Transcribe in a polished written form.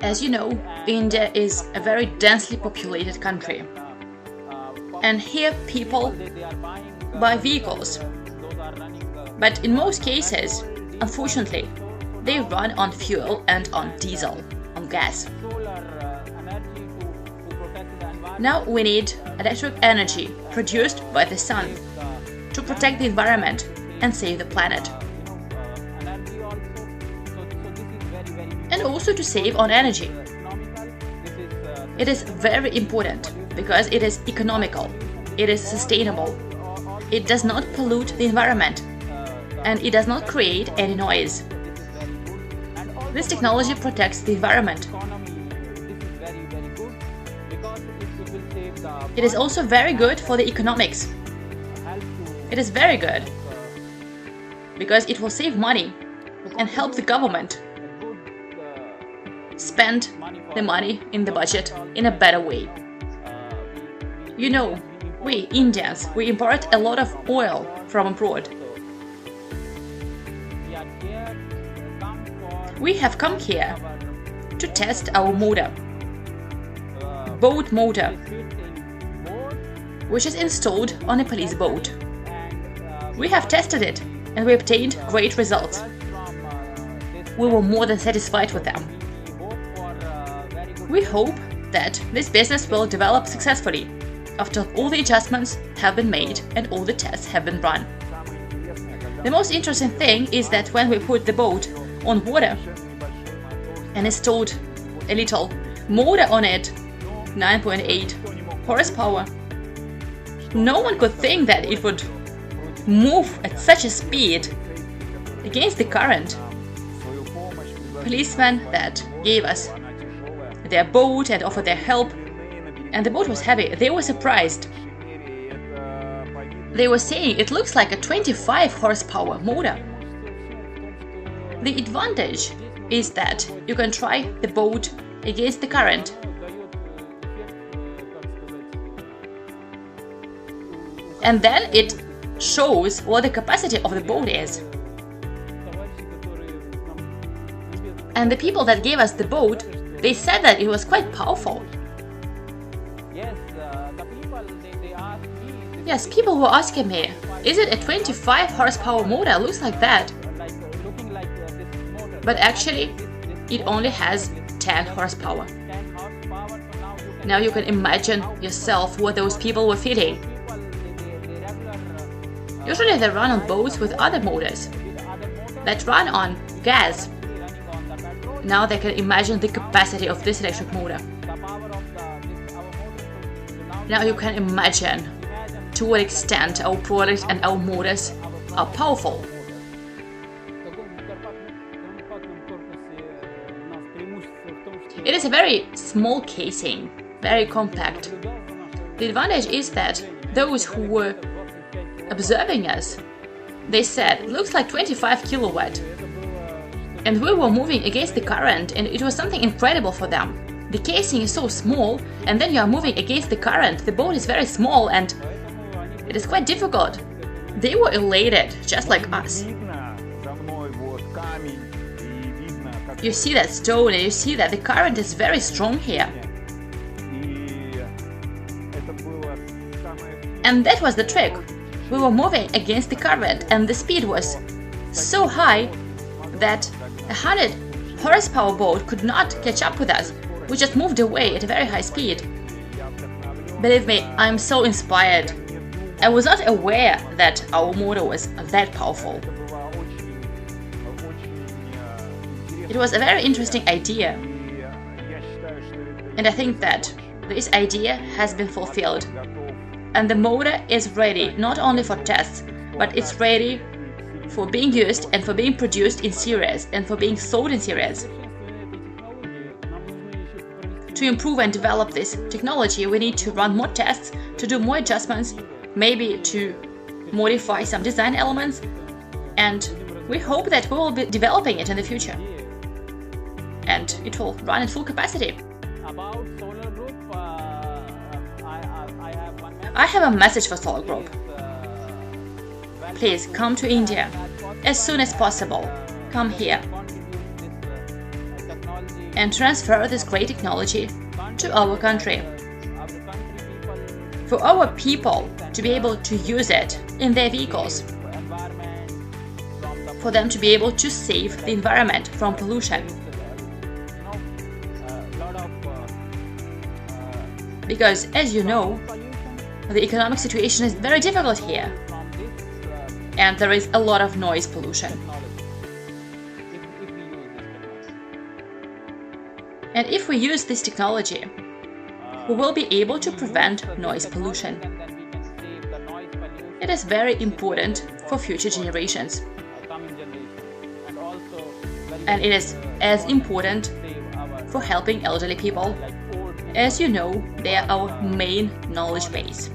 As you know, India is a very densely populated country. And here people buy vehicles. But in most cases, unfortunately, they run on fuel and on diesel, on gas. Now we need electric energy produced by the sun to protect the environment and save the planet. And also to save on energy. It is very important because it is economical, it is sustainable, it does not pollute the environment, and it does not create any noise. This technology protects the environment. It is also very good for the economics. It is very good because it will save money and help the government spend the money in the budget in a better way. You know, we Indians, we import a lot of oil from abroad. We have come here to test our motor, boat motor, which is installed on a police boat. We have tested it and we obtained great results. We were more than satisfied with them. We hope that this business will develop successfully after all the adjustments have been made and all the tests have been run. The most interesting thing is that when we put the boat on water and installed a little motor on it, 9.8 horsepower, no one could think that it would move at such a speed against the current. Policemen that gave us their boat and offered their help, and the boat was heavy. They were surprised. They were saying it looks like a 25 horsepower motor. The advantage is that you can try the boat against the current. And then it shows what the capacity of the boat is. And the people that gave us the boat, they said that it was quite powerful. Yes, people were asking me, is it a 25 horsepower motor? It looks like that. But actually, it only has 10 horsepower. Now you can imagine yourself what those people were feeling. Usually they run on boats with other motors that run on gas. Now they can imagine the capacity of this electric motor. Now you can imagine to what extent our products and our motors are powerful. It is a very small casing, very compact. The advantage is that those who were observing us, they said, it looks like 25 kilowatt. And we were moving against the current, and it was something incredible for them. The casing is so small, and then you are moving against the current. The boat is very small, and it is quite difficult. They were elated, just like us. You see that stone, and you see that the current is very strong here. And that was the trick. We were moving against the current, and the speed was so high that a 100 horsepower boat could not catch up with us. We just moved away at a very high speed. Believe me, I'm so inspired. I was not aware that our motor was that powerful. It was a very interesting idea. And I think that this idea has been fulfilled. And the motor is ready not only for tests, but it's ready for being used and for being produced in series and for being sold in series. To improve and develop this technology, we need to run more tests, to do more adjustments, maybe to modify some design elements, and we hope that we will be developing it in the future. And it will run at full capacity. About Solar Group, I have a message for Solar Group. Please come to India as soon as possible. Come here. and transfer this great technology to our country. For our people to be able to use it in their vehicles, for them to be able to save the environment from pollution. Because, as you know, the economic situation is very difficult here, and there is a lot of noise pollution. And if we use this technology, we will be able to prevent noise pollution. It is very important for future generations. And it is as important for helping elderly people. As you know, they are our main knowledge base.